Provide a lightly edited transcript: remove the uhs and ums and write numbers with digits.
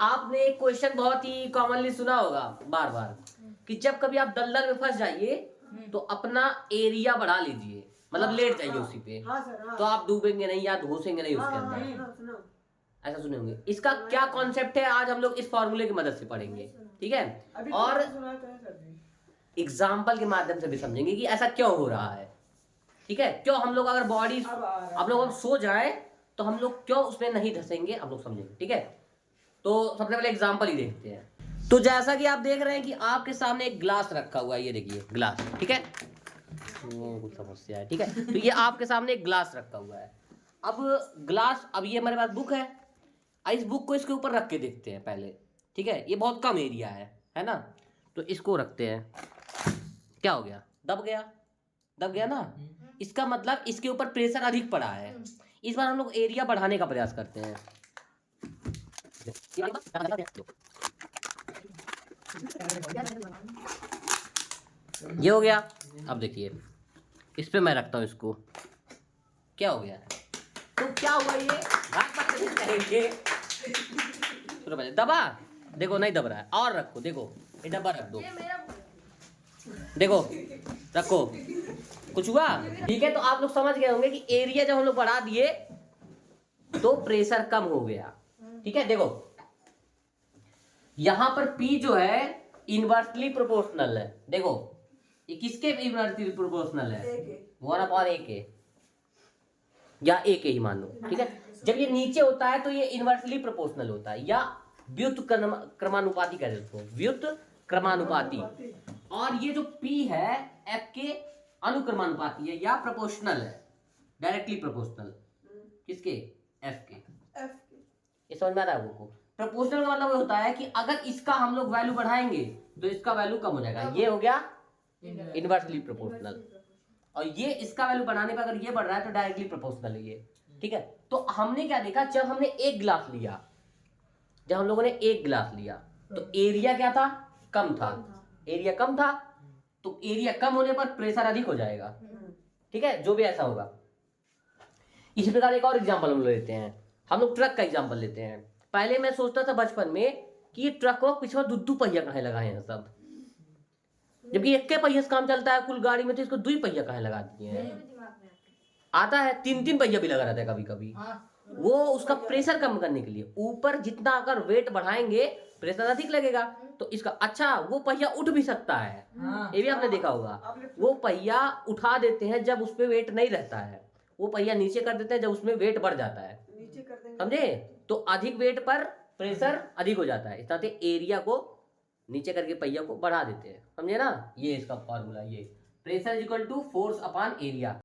आपने एक क्वेश्चन बहुत ही कॉमनली सुना होगा बार बार कि जब कभी आप दलदल में फंस जाइए तो अपना एरिया बढ़ा लीजिए, मतलब लेट जाइए उसी पे। तो आप डूबेंगे नहीं या घुसेंगे नहीं उसके अंदर। ऐसा सुने होंगे। इसका क्या कॉन्सेप्ट है आज हम लोग इस फॉर्मूले की मदद से पढ़ेंगे, ठीक है, और एग्जाम्पल के माध्यम से भी समझेंगे कि ऐसा क्यों हो रहा है। ठीक है, क्यों हम लोग अगर बॉडी आप लोग सो जाए तो हम लोग क्यों उसमें नहीं धसेंगे, आप लोग समझेंगे। ठीक है, तो सबसे पहले एग्जाम्पल ही देखते हैं। तो जैसा कि आप देख रहे हैं कि आपके सामने एक ग्लास रखा हुआ है, ये देखिए ग्लास, ठीक है, कुछ समस्या है, ठीक है। तो ये आपके सामने एक ग्लास रखा हुआ है। अब ग्लास, अब ये हमारे पास बुक है, इस बुक को इसके ऊपर रख के देखते हैं पहले। ठीक है, ये बहुत कम एरिया है ना, तो इसको रखते हैं। क्या हो गया, दब गया, दब गया ना। इसका मतलब इसके ऊपर प्रेशर अधिक पड़ा है। इस बार हम लोग एरिया बढ़ाने का प्रयास करते हैं। ये हो गया। अब देखिए इस पे मैं रखता हूँ इसको, क्या हो गया, तो क्या हुआ, ये कहेंगे दबा, देखो नहीं दब रहा है, और रखो, देखो ये डब्बा रख दो, देखो रखो, कुछ हुआ। ठीक है, तो आप लोग समझ गए होंगे कि एरिया जब हम लोग बढ़ा दिए तो प्रेशर कम हो गया। ठीक है, देखो यहां पर P जो है इनवर्सली प्रोपोर्शनल है। देखो ये किसके इनवर्सली प्रोपोर्शनल है, 1/A या A के ही मान लो। ठीक है, जब ये नीचे होता है तो ये इनवर्सली प्रोपोर्शनल होता है, या व्युत्क्रमानुपाती कह सकते हो, व्युत्क्रमानुपाती। और ये जो P है F के अनुक्रमानुपाती है या प्रोपोर्शनल है, डायरेक्टली प्रोपोर्शनल। किसके, F के। ये समझ में आ रहा है आपको। प्रोपोर्शनल का मतलब होता है कि अगर इसका हम लोग वैल्यू बढ़ाएंगे तो इसका वैल्यू कम हो जाएगा। ये हो गया इनवर्सली प्रोपोर्शनल, और ये इसका वैल्यू बढ़ाने पर अगर ये बढ़ रहा है तो डायरेक्टली प्रोपोर्शनल है ये। ठीक है, तो हमने क्या देखा, जब हमने एक गिलास लिया, जब हम लोगों ने एक गिलास लिया तो एरिया क्या था, कम था, एरिया कम था, तो एरिया कम होने पर प्रेशर अधिक हो जाएगा। ठीक है, जो भी ऐसा होगा। इसी प्रकार एक और एग्जांपल हम लेते हैं, हम लोग ट्रक का एग्जांपल लेते हैं। पहले मैं सोचता था बचपन में कि ये ट्रक को पीछे दो पहिया कहे लगाए हैं सब, जबकि एक के पहिए से काम चलता है कुल गाड़ी में, तो इसको 2 पहिया कहे लगा दिए हैं। आता है 3 पहिया भी लगा रहता है कभी कभी, वो उसका प्रेशर कम करने के लिए। ऊपर जितना अगर वेट बढ़ाएंगे प्रेशर अधिक लगेगा, तो इसका अच्छा वो पहिया उठ भी सकता है। ये भी आपने देखा होगा, वो पहिया उठा देते हैं जब उस पर वेट नहीं रहता है, वो पहिया नीचे कर देते हैं जब उसमें वेट बढ़ जाता है, समझे। तो अधिक वेट पर प्रेशर अधिक हो जाता है, इस तरह से एरिया को नीचे करके पहिया को बढ़ा देते हैं, समझे ना। ये इसका फॉर्मूला, ये pressure is equal to force upon area.